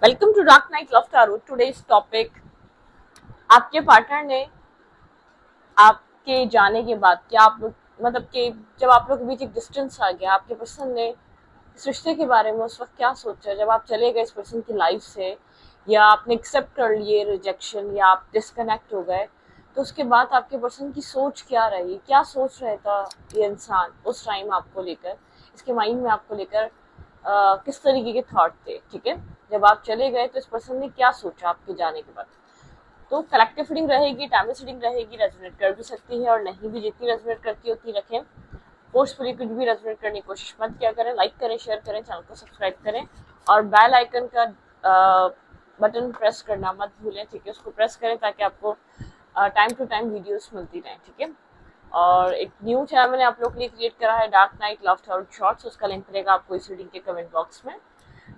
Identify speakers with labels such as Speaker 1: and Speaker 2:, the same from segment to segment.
Speaker 1: Welcome to dark night love tarot. Today's topic, आपके partner ने आपके जाने के बाद क्या आप लोग मतलब कि जब आप लोग के बीच एक डिस्टेंस आ गया, आपके पर्सन ने इस रिश्ते के बारे में उस वक्त क्या सोचा जब आप चले गए इस पर्सन की लाइफ से, या आपने एक्सेप्ट कर लिए रिजेक्शन, या आप डिस्कनेक्ट हो गए, तो उसके बाद आपके पर्सन की सोच क्या रही, क्या सोच रहा था ये इंसान उस टाइम आपको लेकर, इसके माइंड में आपको लेकर किस तरीके के थॉट थे। ठीक है, जब आप चले गए तो इस पर्सन ने क्या सोचा आपके जाने के बाद। तो कलेक्टिव फीडिंग रहेगी, टाइमलेस फीडिंग रहेगी, रेजोनेट कर भी सकती है और नहीं भी, जितनी रेजोनेट करती है उतनी रखें। फोर्सफुली कुछ भी रेजोनेट करने की कोशिश मत किया करें। लाइक करें, शेयर करें, चैनल को सब्सक्राइब करें और बेल आइकन का बटन प्रेस करना मत भूलें। ठीक है, उसको प्रेस करें ताकि आपको टाइम टू टाइम वीडियोस मिलती रहें। ठीक है, और एक न्यू चैनल मैंने आप लोग के लिए क्रिएट करा है, dark night love tarot shorts. उसका लिंक मिलेगा आपको इस वीडियो के कमेंट बॉक्स में,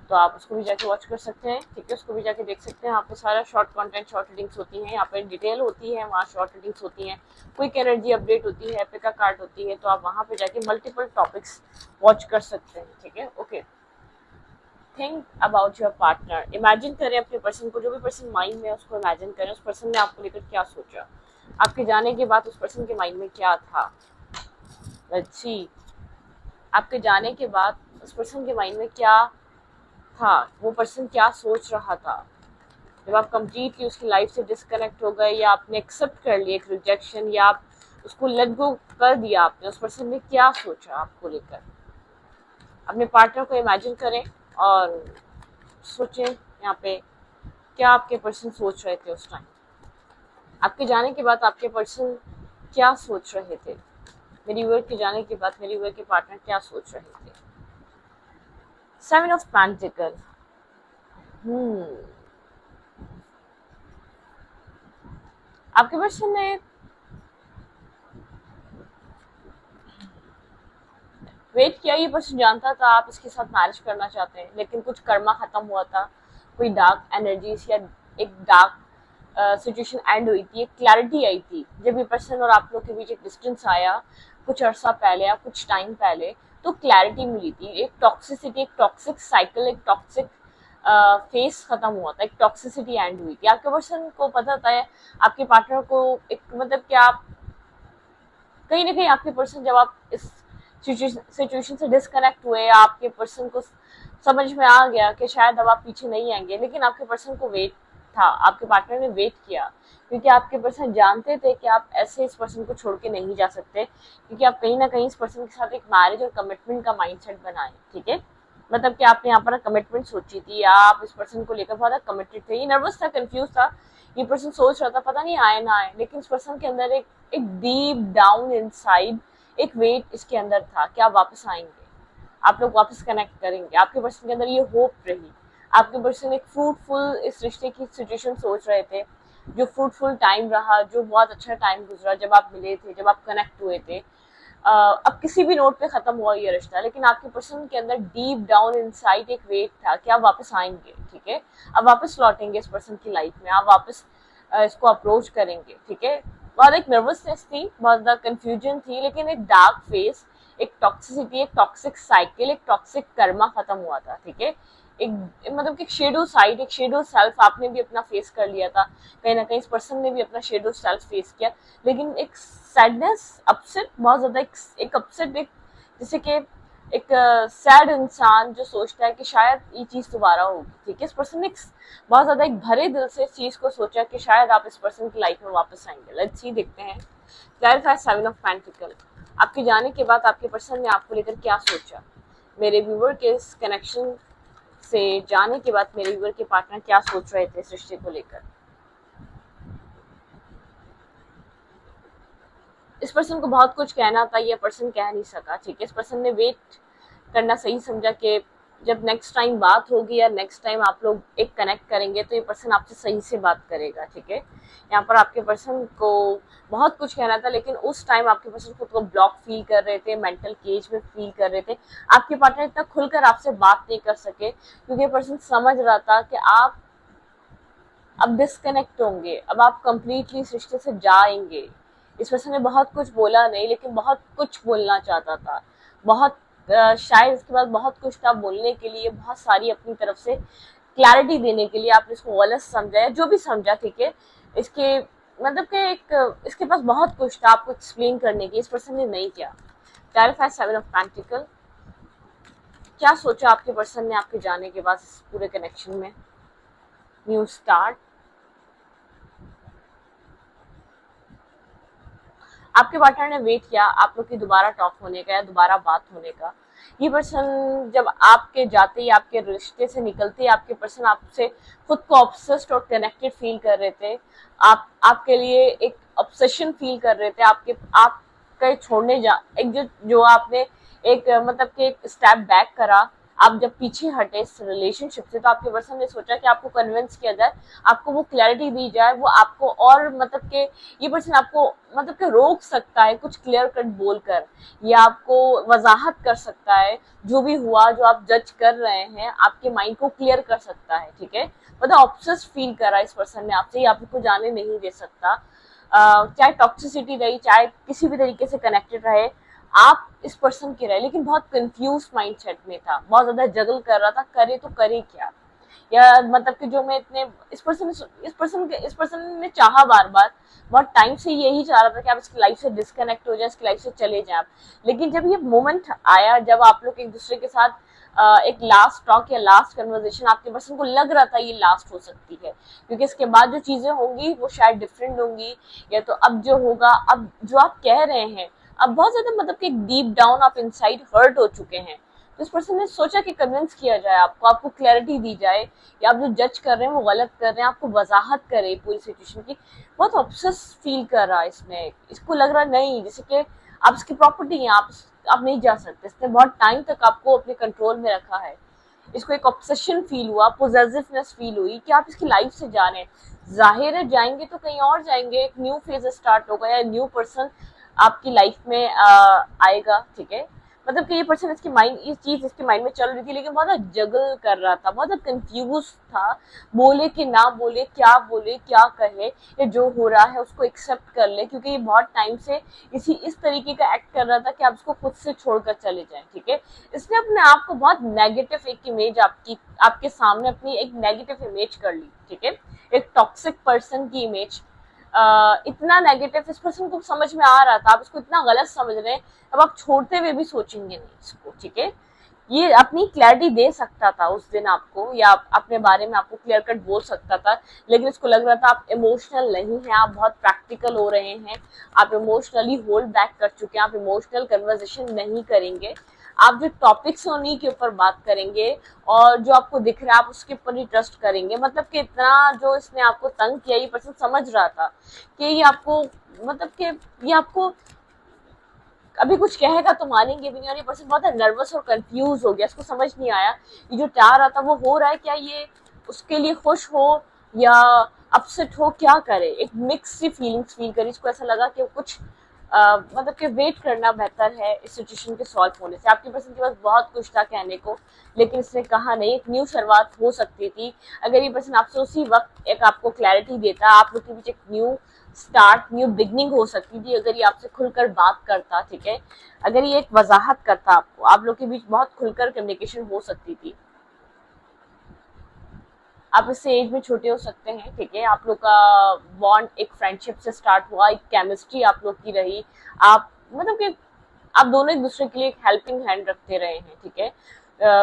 Speaker 1: तो आप उसको भी जाके वॉच कर सकते हैं। ठीक है, उसको भी जाके देख सकते हैं। यहाँ पे सारा शॉर्ट कंटेंट, शॉर्ट रीडिंग्स होती हैं, यहाँ पे डिटेल होती है, वहाँ शॉर्ट रीडिंग्स होती हैं, क्विक एनर्जी अपडेट होती है, पिका कार्ड होती है, तो आप वहाँ पे जाके मल्टीपल टॉपिक्स वॉच कर सकते हैं। ठीक है, okay. Think about your partner. Imagine करें अपने पर्सन को, जो भी पर्सन माइंड में है उसको इमेजिन करें, उस पर्सन ने आपको लेकर क्या सोचा, आपके जाने के बाद उस पर्सन के माइंड में क्या था। लेट्स सी, आपके जाने के बाद उस पर्सन के माइंड में क्या था, वो पर्सन क्या सोच रहा था जब आप कंप्लीटली उसकी लाइफ से डिस्कनेक्ट हो गए, या आपने एक्सेप्ट कर लिया एक रिजेक्शन, या आप उसको लेट गो कर दिया आपने। उस पर्सन ने क्या सोचा आपको लेकर। अपने पार्टनर को इमेजिन करें और सोचें यहाँ पे क्या आपके पर्सन सोच रहे थे उस टाइम। आपके जाने के बाद आपके पर्सन क्या सोच रहे थे, मेरी व्यूअर के जाने के बाद मेरी व्यूअर के पार्टनर क्या सोच रहे थे। Seven of pentacle. आपके पर्सन ने वेट किया, ये पर्सन जानता था आप इसके साथ मैरिज करना चाहते हैं, लेकिन कुछ कर्मा खत्म हुआ था, कोई डार्क एनर्जीज या एक डार्क सिचुएशन एंड हुई थी, एक क्लैरिटी आई थी जब ये पर्सन और आप लोग के बीच एक डिस्टेंस आया कुछ अरसा पहले या कुछ टाइम पहले। तो क्लैरिटी मिली थी, एक टॉक्सिसिटी, एक टॉक्सिक साइकिल, एक टॉक्सिक फेस खत्म हुआ था, एक टॉक्सिसिटी एंड हुई थी। आपके पर्सन को पता था, आपके पार्टनर को एक मतलब कि आप कहीं ना कहीं, आपके पर्सन जब आप इस सिचुएशन से डिस्कनेक्ट हुए, आपके पर्सन को समझ में आ गया कि शायद अब आप पीछे नहीं आएंगे, लेकिन आपके पर्सन को वेट था, आपके पार्टनर ने वेट किया, क्योंकि आपके पर्सन जानते थे कि आप ऐसे इस पर्सन को छोड़ के नहीं जा सकते, क्योंकि आप कहीं ना कहीं इस पर्सन के साथ एक मैरिज और कमिटमेंट का माइंडसेट बनाए। ठीक है, मतलब कि आपने यहाँ पर कमिटमेंट सोची थी, या आप इस पर्सन को लेकर बहुत कमिटेड थे। ये नर्वस था, कंफ्यूज था, ये पर्सन सोच रहा था पता नहीं आए ना आए, लेकिन इस पर्सन के अंदर एक एक डीप डाउन इनसाइड एक वेट इसके अंदर था कि आप वापस आएंगे, आप लोग वापस कनेक्ट करेंगे। आपके पर्सन के अंदर ये होप रही। आपके पर्सन एक फ्रूटफुल इस रिश्ते की सिचुएशन सोच रहे थे, जो फ्रूटफुल टाइम रहा, जो बहुत अच्छा टाइम गुजरा, जब आप मिले थे, जब आप कनेक्ट हुए थे। अब किसी भी नोट पे खत्म हुआ ये रिश्ता, लेकिन आपके पर्सन के अंदर डीप डाउन इनसाइड एक वेट था कि आप वापस आएंगे। ठीक है, अब वापस लौटेंगे इस पर्सन की लाइफ में, आप वापस इसको अप्रोच करेंगे। ठीक है, बहुत एक नर्वसनेस थी, बहुत ज़्यादा कंफ्यूजन थी, लेकिन एक डार्क फेस, एक टॉक्सिसिटी, एक टॉक्सिक साइकिल, एक टॉक्सिक कर्मा खत्म हुआ था। ठीक है, एक मतलब कि शेडो साइड, एक शेडो सेल्फ आपने भी अपना फेस कर लिया था, कहीं ना कहीं इस पर्सन ने भी अपना शेडो सेल्फ फेस किया, लेकिन एक सैडनेस, अपसेट, बहुत ज्यादा एक अपसेट, एक जैसे कि एक सैड इंसान जो सोचता है कि शायद ये चीज दोबारा होगी। ठीक है, इस पर्सन ने बहुत ज्यादा एक भरे दिल से इस चीज को सोचा कि शायद आप इस पर्सन की लाइफ में वापस आएंगे। लेट्स सी, देखते हैं। Clarify seven of pentacle. आपके जाने के बाद आपके पर्सन ने आपको लेकर क्या सोचा। मेरे व्यूवर के इस कनेक्शन से जाने के बाद मेरे व्यूअर के पार्टनर क्या सोच रहे थे इस रिश्ते को लेकर। इस पर्सन को बहुत कुछ कहना था, ये पर्सन कह नहीं सका। ठीक है, इस पर्सन ने वेट करना सही समझा कि जब नेक्स्ट टाइम बात होगी या नेक्स्ट टाइम आप लोग एक कनेक्ट करेंगे तो ये पर्सन आपसे सही से बात करेगा। ठीक है, यहाँ पर आपके पर्सन को बहुत कुछ कहना था, लेकिन उस टाइम आपके पर्सन खुद को ब्लॉक फील कर रहे थे, मेंटल केज में फील कर रहे थे। आपके पार्टनर इतना खुलकर आपसे बात नहीं कर सके, क्योंकि पर्सन समझ रहा था कि आप अब डिस्कनेक्ट होंगे, अब आप कंप्लीटली इस रिश्ते से जाएंगे। इस पर्सन ने बहुत कुछ बोला नहीं, लेकिन बहुत कुछ बोलना चाहता था। बहुत शायद इसके बाद बहुत कुछ था बोलने के लिए, बहुत सारी अपनी तरफ से क्लैरिटी देने के लिए आपने इसको गलत समझा या जो भी समझा, ठीक है, इसके मतलब कि एक इसके पास बहुत कुछ था आपको एक्सप्लेन करने की, इस पर्सन ने नहीं किया। क्लैरिफाई 7 ऑफ पेंटिकल, क्या सोचा आपके पर्सन ने आपके जाने के बाद इस पूरे कनेक्शन में? न्यू स्टार्ट, आपके पार्टनर ने वेट किया आप लोग की दोबारा टॉक होने का या दोबारा बात होने का। ये पर्सन जब आपके जाते ही, आपके रिश्ते से निकलते ही, आपके पर्सन आपसे खुद को ऑब्सेस्ड और कनेक्टेड फील कर रहे थे। आपके लिए एक ऑब्सेशन फील कर रहे थे। आपके छोड़ने जा एक जो आपने एक मतलब कि एक स्टेप बैक करा, आप जब पीछे हटे इस रिलेशनशिप से, तो आपके पर्सन ने सोचा कि आपको कन्विंस किया जाए, आपको वो क्लैरिटी दी जाए, वो आपको और मतलब के ये पर्सन आपको मतलब के रोक सकता है कुछ क्लियर कट बोलकर, या आपको वजाहत कर सकता है जो भी हुआ, जो आप जज कर रहे हैं, आपके माइंड को क्लियर कर सकता है, ठीक है। मतलब ऑब्सेस फील कर रहा है इस पर्सन ने आपसे, ये आपको जाने नहीं दे सकता। चाहे टॉक्सिसिटी रही, चाहे किसी भी तरीके से कनेक्टेड रहे, आप इस पर्सन के रहे, लेकिन बहुत कंफ्यूज माइंडसेट में था, बहुत ज्यादा जगल कर रहा था, करे तो करे क्या, या मतलब कि जो मैं इतने इस पर्सन ने चाहा बार बार, बहुत टाइम से यही चाह रहा था कि आप इसकी लाइफ से डिस्कनेक्ट हो जाए, इसकी लाइफ से चले जाए आप। लेकिन जब ये मोमेंट आया, जब आप लोग एक दूसरे के साथ एक लास्ट टॉक या लास्ट कन्वर्सेशन, आपके पर्सन को लग रहा था ये लास्ट हो सकती है, क्योंकि इसके बाद जो चीजें होंगी वो शायद डिफरेंट होंगी, या तो अब जो होगा, अब जो आप कह रहे हैं, अब बहुत ज्यादा मतलब कि डीप डाउन आप इनसाइड हर्ट हो चुके हैं। तो इस पर्सन ने सोचा कि कन्विंस किया जाए आपको क्लैरिटी दी जाए, या आप जो जज कर रहे हैं वो गलत कर रहे हैं, आपको वजाहत करे पूरी सिचुएशन की। बहुत ऑब्सेस फील कर रहा है इसमें, इसको लग रहा नहीं जैसे कि आप इसकी प्रॉपर्टी हैं, आप नहीं जा सकते। इसने बहुत टाइम तक आपको अपने कंट्रोल में रखा है। इसको एक ऑब्सेशन फील हुआ, पोजेसिवनेस फील हुई कि आप इसकी लाइफ से जा रहे हैं। जाहिर है जाएंगे तो कहीं और जाएंगे, एक न्यू फेज स्टार्ट होगा, या न्यू पर्सन आपकी लाइफ में आएगा, ठीक है। मतलब कि ये पर्सन इसकी माइंड, ये चीज इसके माइंड में चल रही थी, लेकिन बहुत जगल कर रहा था, बहुत कंफ्यूज था, बोले कि ना बोले, क्या कहे, या जो हो रहा है उसको एक्सेप्ट कर ले, क्योंकि ये बहुत टाइम से इस तरीके का एक्ट कर रहा था कि आप उसको खुद से छोड़कर चले जाएं, ठीक है। इसने अपने आप को बहुत नेगेटिव एक इमेज आपके सामने अपनी एक नेगेटिव इमेज कर ली, ठीक है, एक टॉक्सिक पर्सन की इमेज। इतना नेगेटिव इस पर्सन को समझ में आ रहा था, आप इसको इतना गलत समझ रहे हैं, अब आप छोड़ते हुए भी सोचेंगे नहीं इसको, ठीक है। ये अपनी क्लैरिटी दे सकता था उस दिन आपको, या अपने बारे में आपको क्लियर कट बोल सकता था, लेकिन इसको लग रहा था आप इमोशनल नहीं हैं, आप बहुत प्रैक्टिकल हो रहे हैं, आप इमोशनली होल्ड बैक कर चुके हैं, आप इमोशनल कन्वर्सेशन नहीं करेंगे, आप जो टॉपिक्स हैं उन्हीं के ऊपर बात करेंगे, और जो आपको दिख रहा है आप उसके ऊपर ही ट्रस्ट करेंगे। मतलब कि इतना जो इसने आपको तंग किया, ये पर्सन समझ रहा था कि ये आपको मतलब कि ये आपको अभी कुछ कहेगा तो मानेंगे भी नहीं, और ये पर्सन बहुत नर्वस और कंफ्यूज हो गया, इसको समझ नहीं आया ये जो चाह रहा था वो हो रहा है क्या, ये उसके लिए खुश हो या अपसेट हो, क्या करे। एक मिक्स सी फीलिंग्स फील करी, इसको ऐसा लगा कि कुछ मतलब कि वेट करना बेहतर है इस सिचुएशन के सॉल्व होने से। आपके पर्सन के पास बहुत कुछ था कहने को, लेकिन इसने कहा नहीं। एक न्यू शुरुआत हो सकती थी अगर ये पर्सन आपसे उसी वक्त एक आपको क्लैरिटी देता, आप लोग के बीच एक न्यू स्टार्ट, न्यू बिगनिंग हो सकती थी अगर ये आपसे खुलकर बात करता, ठीक है। अगर ये एक वजाहत करता आपको, आप लोग के बीच बहुत खुलकर कम्युनिकेशन हो सकती थी। आप इससे एज में छोटे हो सकते हैं, ठीक है। आप लोग का बॉन्ड एक फ्रेंडशिप से स्टार्ट हुआ, एक केमिस्ट्री आप लोग की रही, आप मतलब कि आप दोनों एक दूसरे के लिए एक हेल्पिंग हैंड रखते रहे हैं, ठीक है।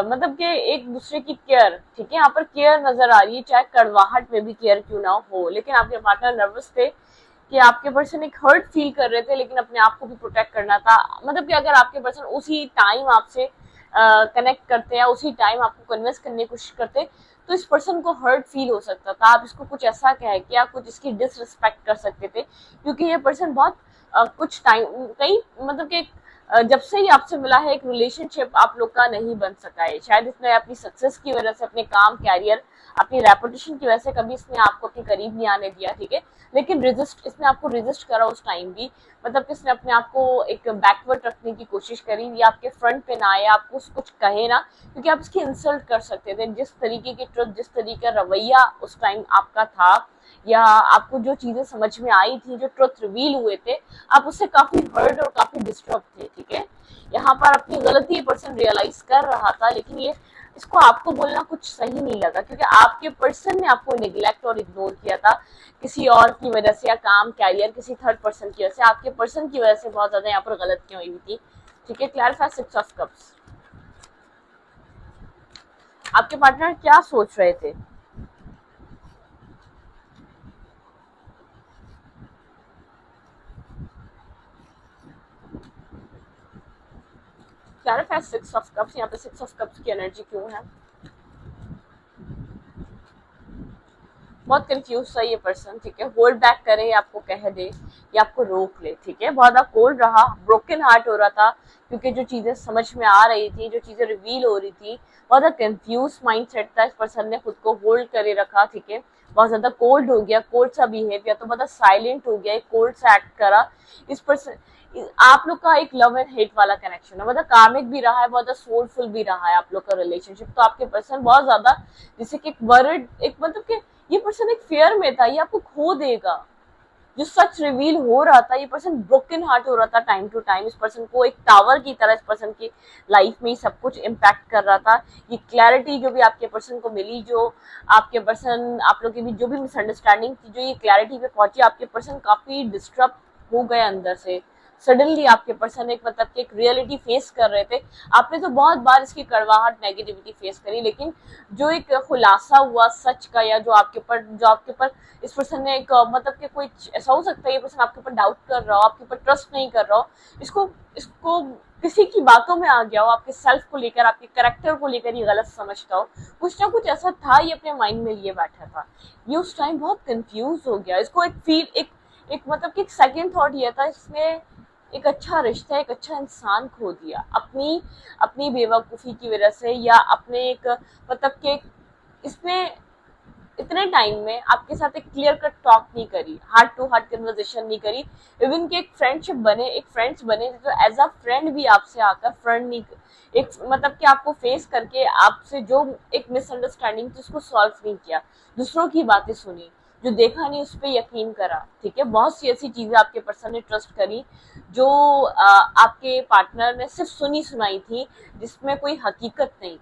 Speaker 1: मतलब कि एक दूसरे की केयर, ठीक है, यहाँ पर केयर नजर आ रही है, चाहे कड़वाहट में भी केयर क्यों ना हो। लेकिन आपके पार्टनर नर्वस थे कि आपके पर्सन एक हर्ट फील कर रहे थे, लेकिन अपने आप को भी प्रोटेक्ट करना था। मतलब कि अगर आपके पर्सन उसी टाइम आपसे कनेक्ट करते हैं, उसी टाइम आपको कन्विंस करने की कोशिश करते, तो इस पर्सन को हर्ट फील हो सकता था। आप इसको कुछ ऐसा कहे कि आप कुछ इसकी डिसरिस्पेक्ट कर सकते थे, क्योंकि ये पर्सन बहुत कुछ टाइम कई मतलब कि जब से ही आपसे मिला है एक रिलेशनशिप आप लोग का नहीं बन सका है। शायद इसने अपनी सक्सेस की वजह से, अपने काम, कैरियर, अपनी रेपुटेशन की वजह से कभी इसने आपको अपने करीब नहीं आने दिया, ठीक है। लेकिन इसने आपको रेजिस्ट करा उस टाइम भी, मतलब कि इसने अपने आप को एक बैकवर्ड रखने की कोशिश करी, या आपके फ्रंट पे ना आए, आपको कुछ कहे ना, क्योंकि आप इसकी इंसल्ट कर सकते थे। जिस तरीके की ट्रुथ, जिस तरीके का रवैया उस टाइम आपका था, या आपको जो चीजें समझ में आई थी, जो ट्रुथ रिवील हुए थे, आप उससे काफी हर्ट और काफी डिस्टर्ब थे, ठीक है। यहाँ पर अपनी गलती पर्सन रियलाइज कर रहा था, लेकिन ये इसको आपको बोलना कुछ सही नहीं लगा, क्योंकि आपके पर्सन ने आपको निगलेक्ट और इग्नोर किया था किसी और की वजह से, या काम कैरियर किसी थर्ड पर्सन की वजह से, आपके पर्सन की वजह से बहुत ज्यादा यहाँ पर गलतियां हुई थी। ठीक है, क्लैरिफाई 6 ऑफ कप्स। आपके पार्टनर क्या सोच रहे थे? Clarify 6 of cups. यहाँ पे 6 ऑफ कप्स की एनर्जी क्यों है? बहुत कंफ्यूज था ये पर्सन। ठीक है, होल्ड बैक करे, आपको कह दे या आपको रोक ले। ठीक है, बहुत ज्यादा कोल्ड रहा, ब्रोकन हार्ट हो रहा था, क्योंकि जो चीजें समझ में आ रही थी, जो चीजें रिवील हो रही थी, बहुत ज्यादा कंफ्यूज माइंड सेट था। इस पर्सन ने खुद को होल्ड करे रखा। ठीक है, बहुत ज्यादा कोल्ड हो गया, कोल्ड सा बिहेव किया, तो बहुत साइलेंट हो गया, कोल्ड सा एक्ट करा। इस पर्सन, आप लोग का एक लव एंड हेट वाला कनेक्शन है, मतलब कार्मिक भी रहा है, बहुत ज्यादा सोलफुल भी रहा है आप लोग का रिलेशनशिप। तो आपके पर्सन बहुत ज्यादा, जैसे कि एक वर्ड, एक मतलब कि ये पर्सन एक फेयर में था, ये आपको खो देगा। जो सच रिवील हो रहा था, ये पर्सन ब्रोकन हार्ट हो रहा था टाइम टू टाइम। इस पर्सन को एक टावर की तरह इस पर्सन की लाइफ में ही सब कुछ इम्पैक्ट कर रहा था। ये क्लैरिटी जो भी आपके पर्सन को मिली, जो आपके पर्सन, आप लोग के बीच जो भी मिसअंडरस्टैंडिंग थी, जो ये क्लैरिटी पे पहुंची, आपके पर्सन काफी डिस्टर्ब हो गए अंदर से। सडनली आपके पर्सन एक मतलब कि एक रियलिटी फेस कर रहे थे। आपने तो बहुत बार इसकी कड़वाहट, नेगेटिविटी फेस करी, लेकिन जो एक खुलासा हुआ सच का, या जो आपके ऊपर इस पर्सन ने एक मतलब कि कोई ऐसा हो सकता है ये पर्सन आपके ऊपर डाउट कर रहा हो, आपके ऊपर ट्रस्ट नहीं कर रहा हो, इसको इसको किसी की बातों में आ गया हो, आपके सेल्फ को लेकर, आपके कैरेक्टर को लेकर ये गलत समझता हो, कुछ ना कुछ ऐसा था, ये अपने माइंड में लिए बैठा था। ये उस टाइम बहुत कंफ्यूज हो गया। इसको एक फील, एक मतलब कि एक सेकंड थॉट ये था, इसने एक अच्छा रिश्ता, एक अच्छा इंसान खो दिया अपनी अपनी बेवकूफ़ी की वजह से, या अपने एक मतलब कि इसने इतने टाइम में आपके साथ एक क्लियर कट टॉक नहीं करी, हार्ट टू हार्ट कन्वर्सेशन नहीं करी। इवन के एक फ्रेंडशिप बने, एक फ्रेंड्स बने, जो एज अ फ्रेंड भी आपसे आकर फ्रेंड नहीं, एक मतलब कि आपको फेस करके आपसे जो एक मिसअंडरस्टैंडिंग थी उसको सॉल्व नहीं किया, दूसरों की बातें सुनी, जो देखा नहीं उस पर यकीन करा। ठीक है, बहुत सी ऐसी चीजें आपके पर्सन ने ट्रस्ट करी जो आपके पार्टनर ने सिर्फ सुनी सुनाई थी, जिसमें कोई हकीकत नहीं थी।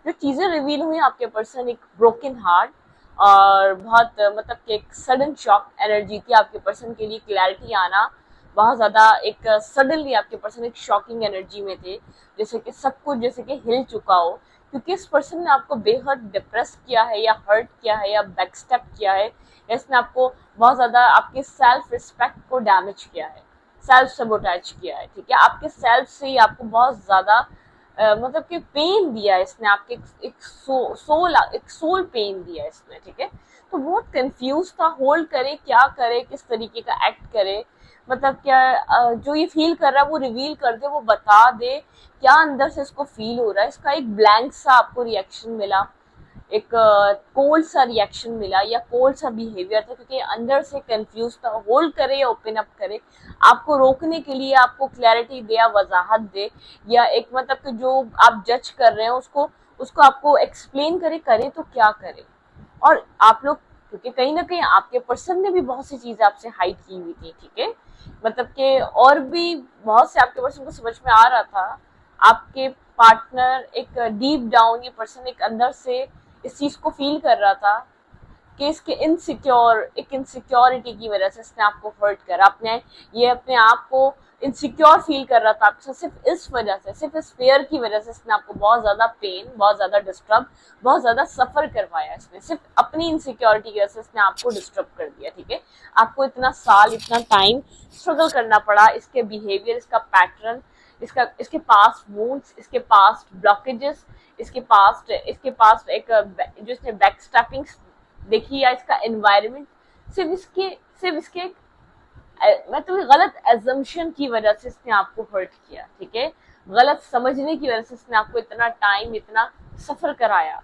Speaker 1: जो चीजें रिवील हुई, आपके पर्सन एक ब्रोकन हार्ट और बहुत मतलब कि एक सडन शॉक एनर्जी थी आपके पर्सन के लिए। क्लैरिटी आना बहुत ज्यादा एक सडनली आपके पर्सन एक शॉकिंग एनर्जी में थे, जैसे कि सब कुछ जैसे कि हिल चुका हो, क्योंकि इस पर्सन ने आपको बेहद डिप्रेस किया है, या हर्ट किया है, या बैकस्टेप किया है, या इसने आपको बहुत ज्यादा आपके सेल्फ रिस्पेक्ट को डैमेज किया है, सेल्फ सबोटेज किया है। ठीक है, आपके सेल्फ से ही आपको बहुत ज्यादा मतलब कि पेन दिया है इसने, आपके एक सोल पेन दिया है इसने। ठीक है, तो बहुत कंफ्यूज था, होल्ड करे क्या करे, किस तरीके का एक्ट करे, मतलब क्या जो ये फील कर रहा है वो रिवील कर दे, वो बता दे क्या अंदर से इसको फील हो रहा है। इसका एक ब्लैंक सा आपको रिएक्शन मिला, एक कोल्ड सा रिएक्शन मिला, या कोल्ड सा बिहेवियर था, क्योंकि अंदर से कंफ्यूज था। होल्ड करे या ओपन अप करे, आपको रोकने के लिए आपको क्लैरिटी दे या वजाहत दे, या एक मतलब कि जो आप जज कर रहे हैं उसको उसको आपको एक्सप्लेन करे तो क्या करे। और आप लोग, क्योंकि कहीं ना कहीं आपके पर्सन ने भी बहुत सी चीजें आपसे हाइड की हुई थी। ठीक है, मतलब कि और भी बहुत से आपके पर्सन को समझ में आ रहा था। आपके पार्टनर एक डीप डाउन, ये पर्सन एक अंदर से इस चीज को फील कर रहा था कि इसके एक इनसिक्योरिटी की वजह से इसने आपको हर्ट करा, अपने आप को इनसिक्योर फील कर रहा था आपके साथ, सिर्फ इस वजह से, सिर्फ इस फेयर की वजह से इसने आपको बहुत ज्यादा पेन, बहुत ज्यादा डिस्टर्ब, बहुत ज्यादा सफर करवाया। इसने सिर्फ अपनी इनसिक्योरिटी की वजह से इसने आपको डिस्टर्ब कर दिया। ठीक है, आपको इतना साल, इतना टाइम स्ट्रगल करना पड़ा इसके बिहेवियर, इसका पैटर्न, इसके पास्ट वूंड्स, इसके पास्ट ब्लॉकेजेस, इसके पास्ट एक जो इसने बैकस्टैपिंग देखी, या इसका एनवायरनमेंट, सिर्फ इसके मैं तो गलत एजम्पशन की वजह से इसने आपको हर्ट किया। ठीक है, गलत समझने की वजह से इसने आपको इतना टाइम, इतना सफर कराया।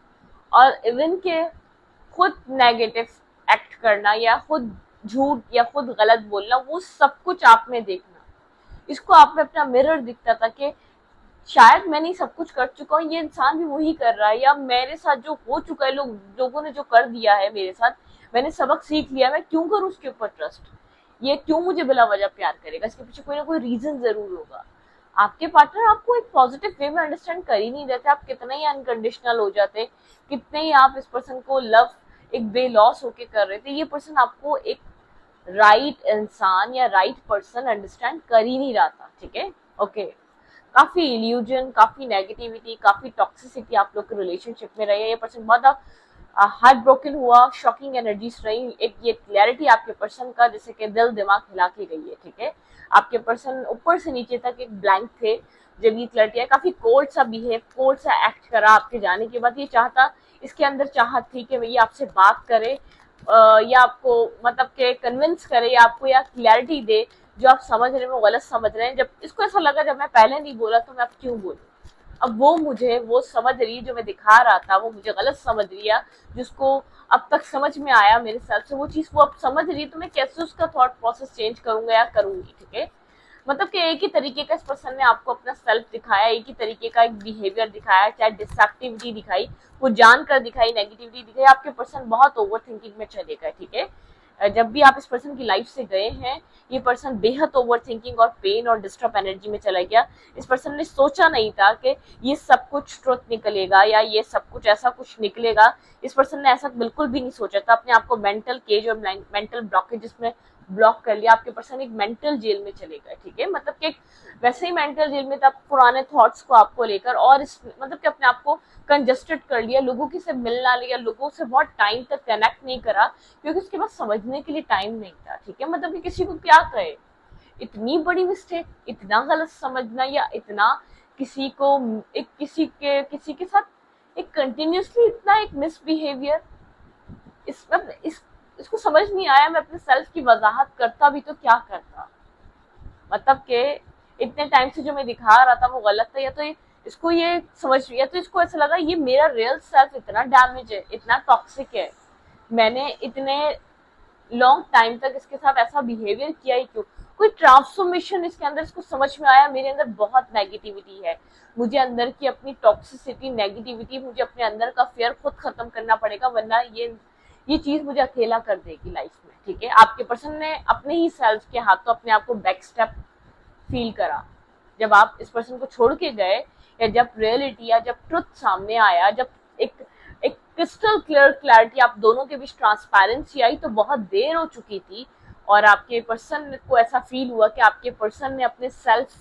Speaker 1: और इवन के खुद नेगेटिव एक्ट करना, या खुद झूठ या खुद गलत बोलना, वो सब कुछ आप में देखना, इसको आप में अपना मिरर दिखता था कि शायद मैंने सब कुछ कर चुका हूँ, ये इंसान भी वही कर रहा है, या मेरे साथ जो हो चुका है, लोगों ने जो कर दिया है मेरे साथ, मैंने सबक सीख लिया, मैं क्यों करूँ उसके ऊपर ट्रस्ट, ये क्यों मुझे बिला वजह प्यार करेगा, इसके पीछे कोई ना कोई रीजन जरूर होगा। आपके पार्टनर आपको एक पॉजिटिव वे में अंडरस्टैंड कर ही नहीं देते। आप कितना ही अनकंडीशनल हो जाते, कितने ही आप इस पर्सन को लव एक बेलॉस होके कर रहे थे, ये पर्सन आपको एक राइट इंसान या राइट पर्सन अंडरस्टैंड कर ही नहीं रहा था। ठीक है, ओके। काफी इल्यूजन, काफी नेगेटिविटी, काफी टॉक्सिसिटी आप लोग के रिलेशनशिप में रही है। ये पर्सन बहुत हार्ट ब्रोकन हुआ, शॉकिंग एनर्जीज रही। एक ये क्लैरिटी आपके पर्सन का जैसे कि दिल दिमाग हिला के गई है। ठीक है, आपके पर्सन ऊपर से नीचे तक एक ब्लैंक थे जब ये क्लैरिटी है। काफी कोल्ड सा बिहेव, कोल्ड सा एक्ट करा आपके जाने के बाद। ये चाहता, इसके अंदर चाहत थी कि ये आपसे बात करे या आपको मतलब के कन्विंस करे या आपको या क्लैरिटी दे जो आप समझ रहे हैं वो गलत समझ रहे हैं। जब इसको ऐसा लगा जब मैं पहले नहीं बोला तो मैं अब क्यों बोलूं, अब वो मुझे वो समझ रही जो मैं दिखा रहा था वो मुझे गलत समझ रही है, जिसको अब तक समझ में आया मेरे सेल्फ से वो चीज वो अब समझ रही है, तो मैं कैसे उसका थॉट प्रोसेस चेंज करूंगा या करूंगी। ठीक है, मतलब कि एक ही तरीके का इस पर्सन ने आपको अपना सेल्फ दिखाया, एक ही तरीके का एक बिहेवियर दिखाया, चाहे डिस्ट्रक्टिविटी दिखाई, वो जानकर दिखाई, नेगेटिविटी दिखाई, आपके पर्सन बहुत ओवर थिंकिंग में चले गए। ठीक है, जब भी आप इस पर्सन की लाइफ से गए हैं ये पर्सन बेहद ओवर थिंकिंग और पेन और डिस्टर्ब एनर्जी में चला गया। इस पर्सन ने सोचा नहीं था कि ये सब कुछ ट्रुथ निकलेगा या ये सब कुछ ऐसा कुछ निकलेगा। इस पर्सन ने ऐसा बिल्कुल भी नहीं सोचा था। अपने आप को मेंटल केज और मेंटल ब्लॉकेज में ब्लॉक कर लिया। आपके पर्सन एक मेंटल जेल में चले गए। ठीक है, मतलब कि वैसे ही मेंटल जेल में था पुराने थॉट्स को आपको लेकर, और इस मतलब कि अपने आप को कंजस्टेड कर लिया, लोगों की से मिलना लिया, लोगों से बहुत टाइम तक कनेक्ट नहीं करा क्योंकि उसके पास समझने के लिए टाइम नहीं था। ठीक है, मतलब कि किसी को क्या कहे, इतनी बड़ी मिस्टेक, इतना गलत समझना या इतना किसी को एक किसी के साथ एक कंटिन्यूसली इतना एक मिसबिहेवियर, इसको समझ नहीं आया। मैं अपने सेल्फ की वजाहत करता भी तो क्या करता, मतलब के इतने टाइम से जो मैं दिखा रहा था वो गलत था, या तो इसको ये समझ, या तो इसको ऐसा लगा ये मेरा रियल सेल्फ इतना डैमेज है, इतना टॉक्सिक है, मैंने इतने लॉन्ग टाइम तक इसके साथ ऐसा बिहेवियर किया ही क्यों। कोई ट्रांसफॉर्मेशन इसके अंदर इसको समझ में आया, मेरे अंदर बहुत नेगेटिविटी है, मुझे अंदर की अपनी टॉक्सिसिटी, नेगेटिविटी, मुझे अपने अंदर का फेयर खुद खत्म करना पड़ेगा, वरना ये चीज मुझे अकेला कर देगी लाइफ में। ठीक है, आपके पर्सन ने अपने ही सेल्फ के हाथों अपने आप को बैक स्टेप फील करा जब आप इस पर्सन को छोड़ के गए, या जब रियलिटी या जब ट्रुथ सामने आया, जब एक एक क्रिस्टल क्लियर क्लैरिटी आप दोनों के बीच ट्रांसपेरेंसी आई, तो बहुत देर हो चुकी थी और आपके पर्सन को ऐसा फील हुआ कि आपके पर्सन ने अपने सेल्फ,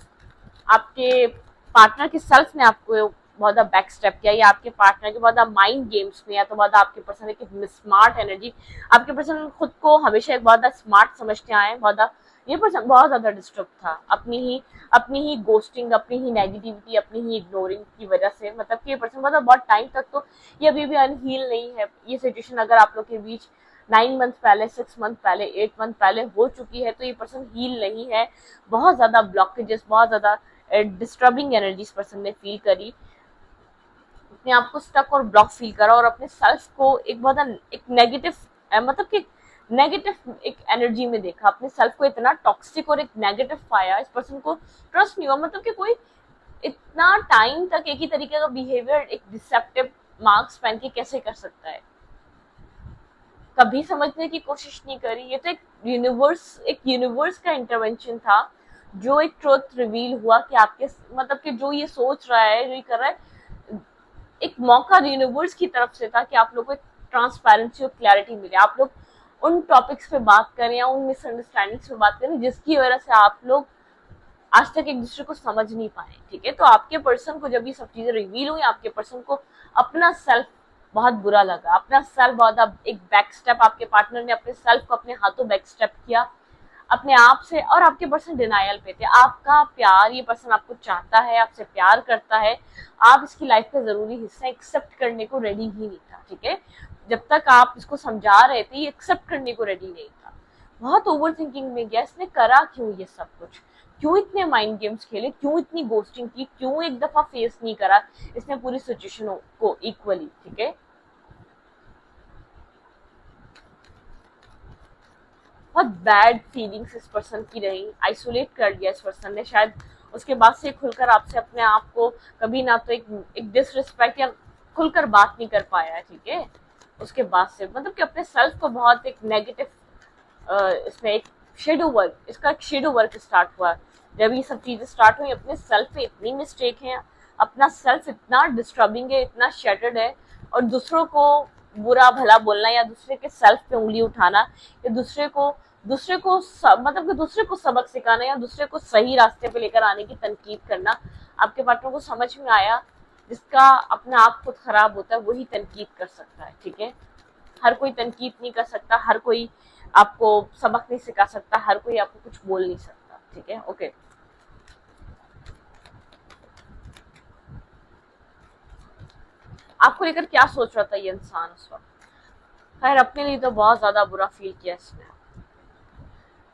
Speaker 1: आपके पार्टनर के सेल्फ ने आपको बहुत बैक स्टेप किया, या आपके पार्टनर के बहुत माइंड गेम्स में, या तो बहुत आपके पर्सन एक स्मार्ट एनर्जी, आपके पर्सन खुद को हमेशा एक बहुत स्मार्ट समझते आए, बहुत ये पर्सन बहुत ज्यादा डिस्टर्ब था अपनी ही गोस्टिंग, अपनी ही नेगेटिविटी, अपनी ही इग्नोरिंग की वजह से। मतलब कि ये पर्सन बहुत टाइम तक तो ये अभी भी अनहील नहीं है। ये सिचुएशन अगर आप लोग के बीच 9 मंथ पहले, 6 मंथ पहले, 8 मंथ पहले हो चुकी है, तो ये पर्सन हील नहीं है। बहुत ज्यादा ब्लॉकेजेस, बहुत ज्यादा डिस्टर्बिंग एनर्जी इस पर्सन ने फील करी, अपने आप को स्टक और ब्लॉक फील करा, और अपने सेल्फ को एक बहुत एक नेगेटिव मतलब कि नेगेटिव एक एनर्जी में देखा, अपने सेल्फ को इतना टॉक्सिक और एक नेगेटिव पाया। इस पर्सन को ट्रस्ट नहीं हुआ, मतलब कि कोई इतना टाइम तक एक ही तरीके का बिहेवियर एक डिसेप्टिव मार्क्स पहन के कैसे कर सकता है, कभी समझने की कोशिश नहीं करी। ये तो एक यूनिवर्स का इंटरवेंशन था, जो एक ट्रुथ रिवील हुआ कि आपके मतलब कि जो ये सोच रहा है, जो ये कर रहा है, एक मौका यूनिवर्स की तरफ से था कि आप लोग को एक ट्रांसपेरेंसी और क्लैरिटी मिले, आप लोग उन टॉपिक्स पे बात करें या उन मिसअंडरस्टैंडिंग्स पे बात करें जिसकी वजह से आप लोग आज तक एक दूसरे को समझ नहीं पाए। ठीक है, तो आपके पर्सन को जब ये सब चीजें रिवील हुई, आपके पर्सन को अपना सेल्फ बहुत बुरा लगा, अपना सेल्फ बहुत एक बैक स्टेप, आपके पार्टनर ने अपने सेल्फ को अपने हाथों बैक स्टेप किया अपने आप से, और आपके पर्सन डिनायल पे थे। आपका प्यार, ये पर्सन आपको चाहता है, आपसे प्यार करता है, आप इसकी लाइफ का जरूरी हिस्सा एक्सेप्ट करने को रेडी ही नहीं था। ठीक है, जब तक आप इसको समझा रहे थे ये एक्सेप्ट करने को रेडी नहीं था, बहुत ओवर थिंकिंग में गया। इसने करा क्यों ये सब कुछ, क्यों इतने माइंड गेम्स खेले, क्यों इतनी गोस्टिंग की, क्यों एक दफा फेस नहीं करा इसने पूरी सिचुएशन को इक्वली। ठीक है, बहुत बैड फीलिंग्स इस पर्सन की रही, आइसोलेट कर दिया इस पर्सन ने, शायद उसके बाद से खुलकर आपसे अपने आप को कभी ना तो एक डिसरिस्पेक्ट या खुलकर बात नहीं कर पाया है। ठीक है, उसके बाद से मतलब कि अपने सेल्फ को बहुत एक नेगेटिव इसमें एक शेडो वर्क, इसका एक शेडो वर्क स्टार्ट हुआ जब ये सब चीजें स्टार्ट हुई, अपने सेल्फ पे इतनी मिस्टेक है, अपना सेल्फ इतना डिस्टर्बिंग है, इतना शैटर्ड है, और दूसरों को बुरा भला बोलना या दूसरे के सेल्फ पे उंगली उठाना या मतलब कि दूसरे को सबक सिखाना या दूसरे को सही रास्ते पे लेकर आने की तनकीद करना आपके पार्टनर को समझ में आया। जिसका अपना आप खुद खराब होता है वही तनकीद कर सकता है, ठीक है। हर कोई तनकीद नहीं कर सकता, हर कोई आपको सबक नहीं सिखा सकता, हर कोई आपको कुछ बोल नहीं सकता, ठीक है। ओके, आपको लेकर क्या सोच रहा था ये इंसान उस वक्त? खैर, अपने लिए तो बहुत ज्यादा बुरा फील किया इसने।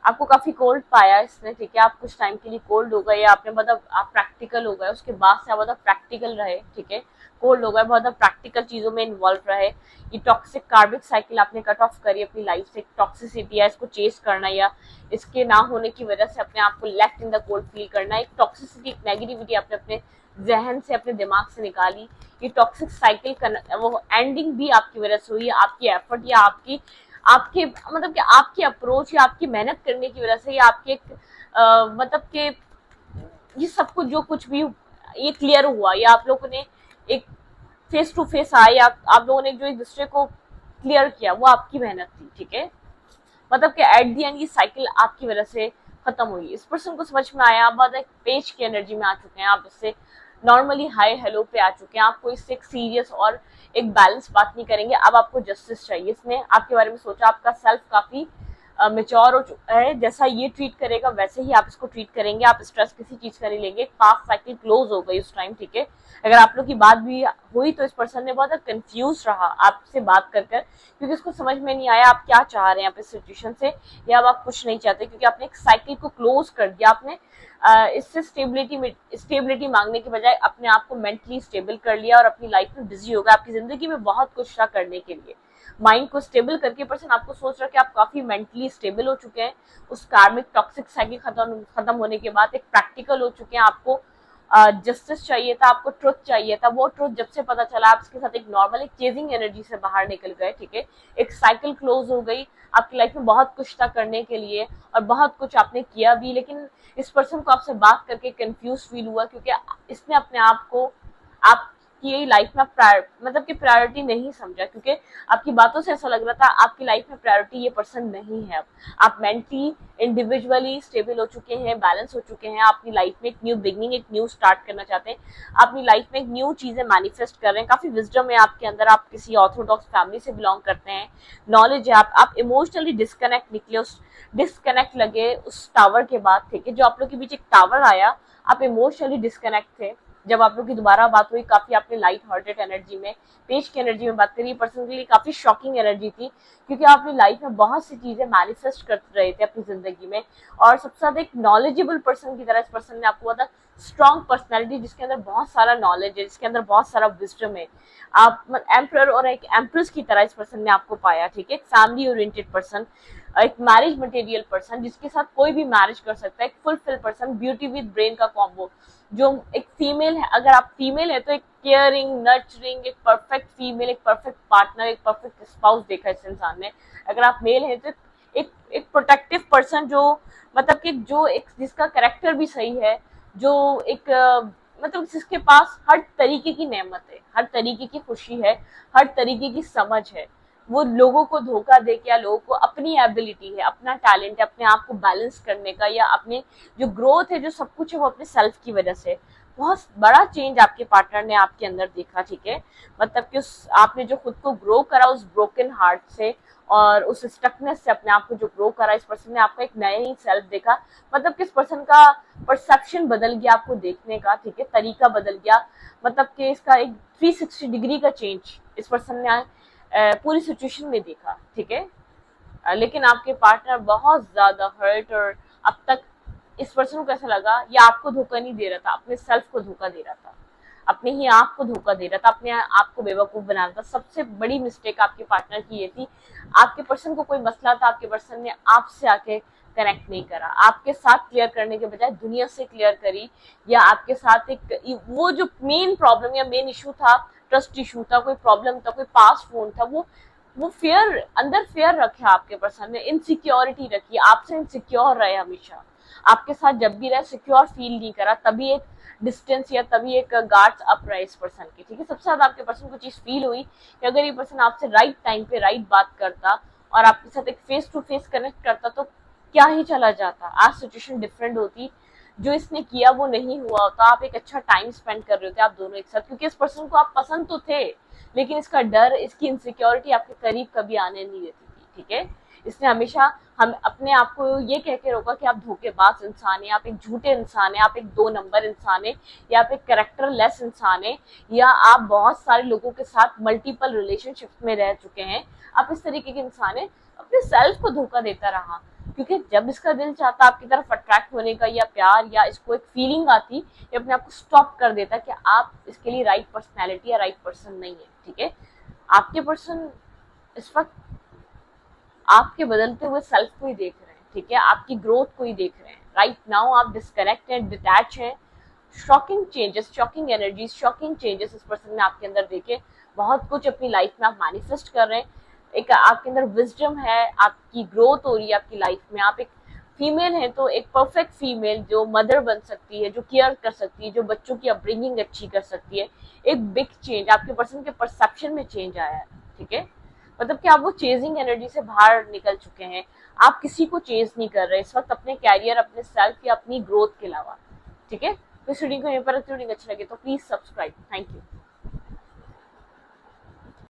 Speaker 1: आपको काफी कोल्ड पाया इसने, ठीक है। आप कुछ टाइम के लिए कोल्ड हो गए, या आपने मतलब आप प्रैक्टिकल हो गए, उसके बाद से आप मतलब प्रैक्टिकल रहे, ठीक है। कोल्ड हो गए, बहुत प्रैक्टिकल चीजों में इन्वॉल्व रहे। ये टॉक्सिक कार्बिक साइकिल आपने कट ऑफ करी अपनी लाइफ से। टॉक्सिसिटी है, इसको चेस करना या इसके ना होने की वजह से अपने आप को left in the cold feel करना, एक टॉक्सिसिटी, एक नेगेटिविटी आपने अपने जहन से, अपने दिमाग से निकाली। ये टॉक्सिक साइकिल वो एंडिंग भी आपकी वजह से हुई, आपकी एफर्ट या आपकी आपके मतलब कि आपकी अप्रोच या आपकी मेहनत करने की वजह से, या आपके मतलब कि ये सब कुछ जो कुछ भी ये क्लियर हुआ, या आप लोगों ने एक फेस टू फेस आए, या आप लोगों ने जो एक दूसरे को क्लियर किया, वो आपकी मेहनत थी, ठीक है। मतलब कि एट दी एंड ये साइकिल आपकी वजह से खत्म हुई। इस पर्सन को समझ में आया, आप बहुत एक पेज की एनर्जी में आ चुके हैं, आप इससे नॉर्मली हाई हेलो पे आ चुके हैं, आपको इससे एक सीरियस और एक बैलेंस बात नहीं करेंगे। अब आपको जस्टिस चाहिए। इसने आपके बारे में सोचा, आपका सेल्फ काफी मेच्योर हो चुका है, जैसा ये ट्रीट करेगा वैसे ही आप इसको ट्रीट करेंगे। आप स्ट्रेस किसी चीज का नहीं लेंगे। पास्ट साइकिल क्लोज हो गई उस टाइम, ठीक है। अगर आप लोग की बात भी हुई तो इस पर्सन ने बहुत कंफ्यूज रहा आपसे बात कर कर, क्योंकि उसको समझ में नहीं आया आप क्या चाह रहे हैं आप इस सिचुएशन से, या आप कुछ नहीं चाहते, क्योंकि आपने एक साइकिल को क्लोज कर दिया। आपने इससे स्टेबिलिटी मांगने के बजाय अपने आप को मेंटली स्टेबल कर लिया और अपनी लाइफ में बिजी हो गया। आपकी जिंदगी में बहुत कुछ था करने के लिए। माइंड को स्टेबल करके पर्सन आपको सोच रहा है कि आप काफी मेंटली स्टेबल हो चुके हैं। उस कार्मिक टॉक्सिक साइकिल खत्म होने के बाद एक प्रैक्टिकल हो चुके हैं। आपको जस्टिस चाहिए था, आपको ट्रुथ चाहिए था। वो ट्रुथ जब से पता चला, आप इसके साथ एक नॉर्मल एक चेजिंग एनर्जी से बाहर निकल गए, ठीक है। एक साइकिल क्लोज हो गई। आपकी लाइफ में बहुत कुछ था करने के लिए और बहुत कुछ आपने किया भी, लेकिन इस पर्सन को आपसे बात करके कंफ्यूज फील हुआ, क्योंकि इसने अपने आप को आप की लाइफ में मतलब कि प्रायोरिटी नहीं समझा, क्योंकि आपकी बातों से ऐसा लग रहा था आपकी लाइफ में प्रायोरिटी ये पर्सन नहीं है। अब आप मेंटली इंडिविजुअली स्टेबल हो चुके हैं, बैलेंस हो चुके हैं। अपनी लाइफ में एक न्यू बिगनिंग, एक न्यू स्टार्ट करना चाहते हैं। अपनी लाइफ में एक न्यू चीजें मैनिफेस्ट कर रहे हैं। काफी विजडम है आपके अंदर। आप किसी ऑर्थोडॉक्स फैमिली से बिलोंग करते हैं, नॉलेज है। आप इमोशनली डिस्कनेक्ट निकले, उस डिस्कनेक्ट लगे उस टावर के बाद, ठीक है। जो आप लोग के बीच एक टावर आया, आप इमोशनली डिस्कनेक्ट थे। जब आप लोग की दोबारा बात हुई, काफी आपने लाइट हार्टेड एनर्जी में, पेज की एनर्जी में बात करी। पर्सन के लिए काफी शॉकिंग एनर्जी थी, क्योंकि आप अपनी लाइफ में बहुत सी चीजें मैनिफेस्ट कर रहे थे अपनी जिंदगी में, और सबसे ज्यादा एक नॉलेजेबल पर्सन की तरह इस पर्सन ने आपको बता, स्ट्रॉन्ग पर्सनैलिटी जिसके अंदर बहुत सारा नॉलेज है, जिसके अंदर बहुत सारा विजडम है। आप एम्प्रर और एक एम्प्रेस की तरह इस पर्सन ने आपको पाया, ठीक है। एक फैमिली ओरिएंटेड पर्सन, एक मैरिज मटेरियल पर्सन जिसके साथ कोई भी मैरिज कर सकता है, एक fulfil person, beauty with brain का कॉम्बो। जो एक फीमेल है, अगर आप फीमेल है तो एक केयरिंग, नर्चरिंग, एक परफेक्ट फीमेल, एक परफेक्ट पार्टनर, एक परफेक्ट स्पाउस देखा इस इंसान ने। अगर आप मेल है तो एक प्रोटेक्टिव पर्सन, जो मतलब कि जो एक जिसका कैरेक्टर भी सही है, जो एक मतलब जिसके पास हर तरीके की नेमत है, हर तरीके की खुशी है, हर तरीके की समझ है। वो लोगों को धोखा दे के, या लोगों को अपनी एबिलिटी है, अपना टैलेंट है अपने आप को बैलेंस करने का, या अपने जो ग्रोथ है, जो सब कुछ है, वो अपने सेल्फ की वजह से। बहुत बड़ा चेंज आपके पार्टनर ने आपके अंदर देखा, ठीक है। मतलब कि उस आपने जो खुद को ग्रो करा उस ब्रोकन हार्ट से और उस स्टकनेस से अपने आप को जो ग्रो करा, इस पर्सन ने आपका एक नया ही सेल्फ देखा। मतलब कि इस पर्सन का परसेप्शन बदल गया आपको देखने का, ठीक है, तरीका बदल गया। मतलब कि इसका एक 360 डिग्री का चेंज इस पर्सन ने पूरी सिचुएशन में देखा, ठीक है। लेकिन आपके पार्टनर बहुत ज्यादा हर्ट, और अब तक इस पर्सन को ऐसा लगा ये आपको धोखा नहीं दे रहा था, अपने सेल्फ को धोखा दे रहा था, अपने ही आप को धोखा दे रहा था, अपने आप को बेवकूफ बना रहा था। सबसे बड़ी मिस्टेक आपके पार्टनर की ये थी, आपके पर्सन को कोई मसला था, आपके पर्सन ने आपसे आके कनेक्ट नहीं करा, आपके साथ क्लियर करने के बजाय दुनिया से क्लियर करी, या आपके साथ एक वो जो मेन प्रॉब्लम या मेन इशू था, ट्रस्ट इशू था, कोई प्रॉब्लम था, कोई पास फोन था, वो फियर अंदर फियर रखा आपके पर्सन ने, इनसिक्योरिटी रखी, आपसे इनसिक्योर रहे हमेशा। आपके साथ जब भी रहे सिक्योर फील नहीं करा, तभी एक डिस्टेंस या तभी एक गार्ड्स अप रहे इस पर्सन की, ठीक है। सबसे ज्यादा आपके पर्सन को चीज फील हुई कि अगर ये पर्सन आपसे राइट टाइम पे राइट बात करता और आपके साथ एक फेस टू फेस कनेक्ट करता तो क्या ही चला जाता, आज सिचुएशन डिफरेंट होती, जो इसने किया वो नहीं हुआ होता, आप एक अच्छा टाइम स्पेंड कर रहे होते आप दोनों एक साथ, क्योंकि इस पर्सन को आप पसंद तो थे, लेकिन इसका डर, इसकी इनसिक्योरिटी आपके करीब कभी आने नहीं देती थी, ठीक है। इसने हमेशा हम अपने आप को ये कह के रोका कि आप धोखेबाज इंसान है, आप एक झूठे इंसान है, आप एक 2 नंबर इंसान है, या आप एक कैरेक्टर लेस इंसान है, या आप बहुत सारे लोगों के साथ मल्टीपल रिलेशनशिप में रह चुके हैं, आप इस तरीके के इंसान है, अपने सेल्फ को धोखा देता रहा। क्योंकि जब इसका दिल चाहता आपकी तरफ अट्रैक्ट होने का या प्यार या इसको एक फीलिंग आती, ये अपने आप को स्टॉप कर देता कि आप इसके लिए राइट पर्सनैलिटी या राइट पर्सन नहीं है, ठीक है। आपके पर्सन इस वक्त आपके बदलते हुए सेल्फ को ही देख रहे हैं, ठीक है, आपकी ग्रोथ को ही देख रहे हैं। राइट नाउ आप डिस्कनेक्ट हैं, डिटैच हैं। Shocking changes, shocking energies, shocking changes इस पर्सन ने आपके अंदर देखे, बहुत कुछ अपनी लाइफ में आप मैनिफेस्ट कर रहे हैं, एक आपके अंदर विजडम है, आपकी ग्रोथ हो रही है आपकी लाइफ में। आप एक फीमेल है तो एक परफेक्ट फीमेल जो मदर बन सकती है, जो केयर कर सकती है, जो बच्चों की अपब्रिंगिंग अच्छी कर सकती है। एक बिग चेंज आपके पर्सन के परसेप्शन में चेंज आया है, ठीक है। मतलब कि आप वो चेजिंग एनर्जी से बाहर निकल चुके हैं, आप किसी को चेज नहीं कर रहे इस वक्त अपने कैरियर, अपने सेल्फ या अपनी ग्रोथ के अलावा, ठीक है। तो इस रीडिंग को यहीं पर, रीडिंग अच्छी लगे तो प्लीज सब्सक्राइब। Thank you.